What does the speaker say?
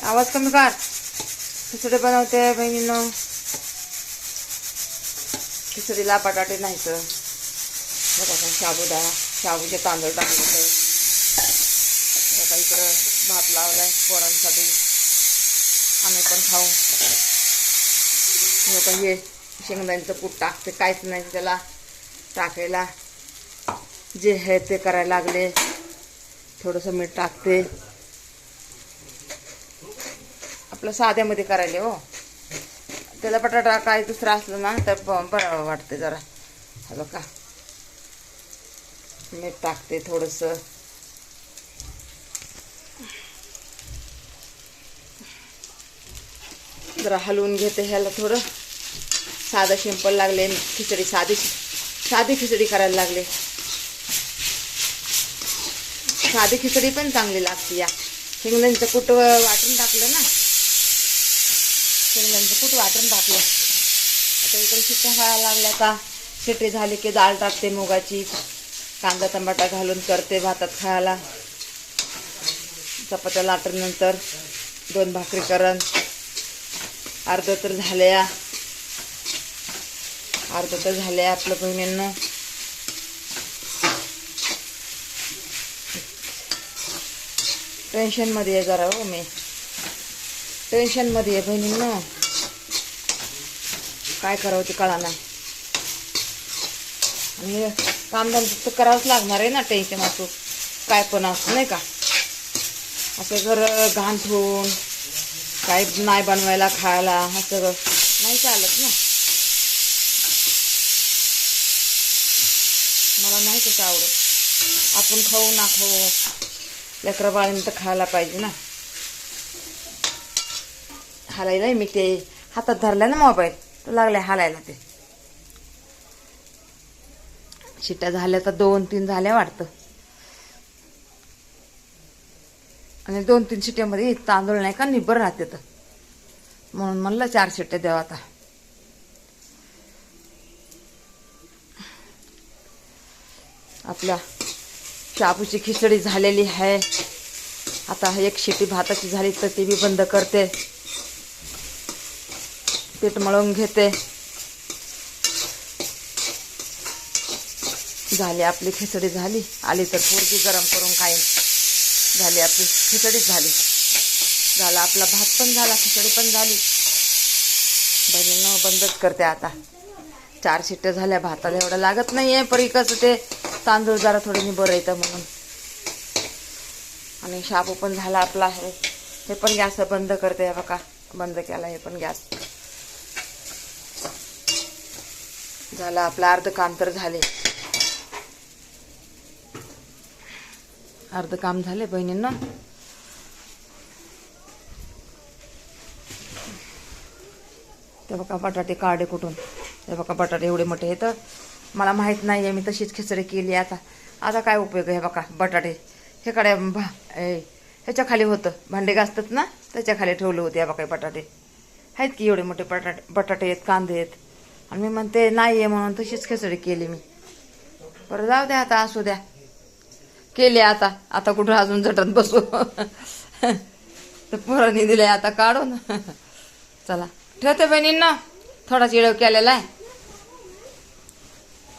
आवाज कमी कर. खिचडी बनवते बहिणींनो. खिचडीला बटाटे नाहीत. बघा शाबूचे तांदूळ टाकले. बघा इकडं भात लावलाय पोरांसाठी. आम्ही पण खाऊ. हे शेंगदाण्याचं कूट टाकते. काहीच नाही त्याला टाकायला. जे आहे ते करायला लागले. थोडंसं मीठ टाकते. आपलं साध्यामध्ये करायले हो. त्याला बटाटा काय दुसरा असलं ना तर बरं वाटते जरा. हा बघा मीठ टाकते थोडंसं. जरा हलवून घेते ह्याला. थोडं साधं सिंपल लागले खिचडी. साधी खिचडी करायला लागले. साधी खिचडी पण चांगली लागते. या शेंगदाण्याचं कूट वाटून टाकलं ना. शेंगदाण्याचं कूट वाटून टाकलं. आता इकडे शिट्ट्या व्हायला लागल्या. का शिट्टी झाली की डाळ टाकते मुगाची. कांदा टमाटा घालून करते भातात खायला. चपात्या लाटल्यानंतर 2 भाकरी करण. अर्ध तर झाल्या. आपलं बहिणींना. टेन्शनमध्ये आहे जरा हो मी. टेन्शनमध्ये आहे बहिणींना. काय करावं ते कळा नाही. आणि कामधंदा तर करावंच लागणार आहे ना. टेन्शन असो काय पण असो नाही का. असं घर घाण ठेवून काय नाही बनवायला खायला असं नाही चालत ना. मला नाही तसं आवडत. आपण खाऊ ना खाऊ लेकरं बाळीने तर खायला पाहिजे ना. हालायला मी ते हातात धरला ना मोबाईल तर लागले हालायला. ते शिट्ट्या झाल्या तर 2-3 झाल्या वाटतं. आणि 2-3 शिट्ट्यामध्ये तांदूळ नाही का निब्बर राहते. तर म्हणून म्हणलं 4 शिट्ट्या द्यावा. आता आपल्या शाबूची खिचडी झालेली आहे. आता 1 शिट्टी भाताची झाली तर ती बी बंद करते. पीठ मळून घेते. झाली आपली खिचडी. झाली आली तर पोरगी गरम करून खाईन. झाली आपली खिचडीच झाली. झाला आपला भात पण झाला. खिचडी पण झाली. बहिणीनं बंदच करते आता. 4 शिट्ट्या झाल्या. भाताला एवढं लागत नाहीये. परी कसं ते तांदूळ जरा थोडे निबर येतं म्हणून. आणि शाबू पण झाला आपला आहे. हे पण गॅस बंद करते. बघा बंद केला हे पण गॅस. झाला आपला अर्ध काम तर झाले. अर्ध काम झाले बहिणींना. ते बघा बटाटे काढे कुठून. ते बघा बटाटे एवढे मोठे आहेत. मला माहित नाही आहे. मी तशीच खिचडी केली. आता काय उपयोग आहे. बघा बटाटे हे कडे ह्याच्या खाली होतं. भांडे घासतात ना त्याच्या खाली ठेवले होते. बघा बटाटे आहेत की एवढे मोठे बटाटे आहेत. कांदे आहेत. आणि मी म्हणते नाही आहे म्हणून तशीच खिचडी केली मी. बरं जाऊ द्या आता. असू द्या केली. आता कुठं अजून झटत बसू. तर पोरांनी दिले आता काढून. चला ठेवते बहिणींना. थोडा चिडव केलेला आहे.